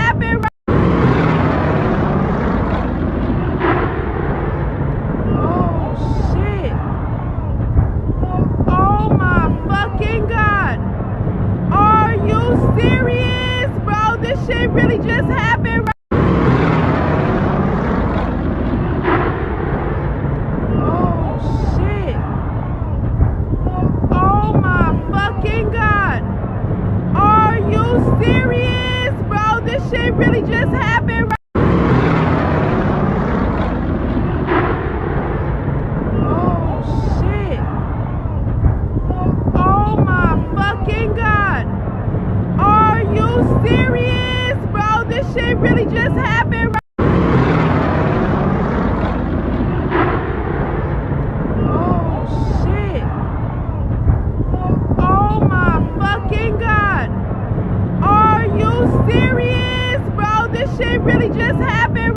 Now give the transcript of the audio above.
happened? Oh shit. Oh my fucking god. Are you serious, bro? This shit really just happened. Oh shit. Oh my fucking god. Are you serious, bro? This shit really just happened. Oh shit. Oh my fucking god. Are you serious, bro? This shit really just happened. Oh shit. Oh my fucking god. Are you serious, bro? This shit really just happened.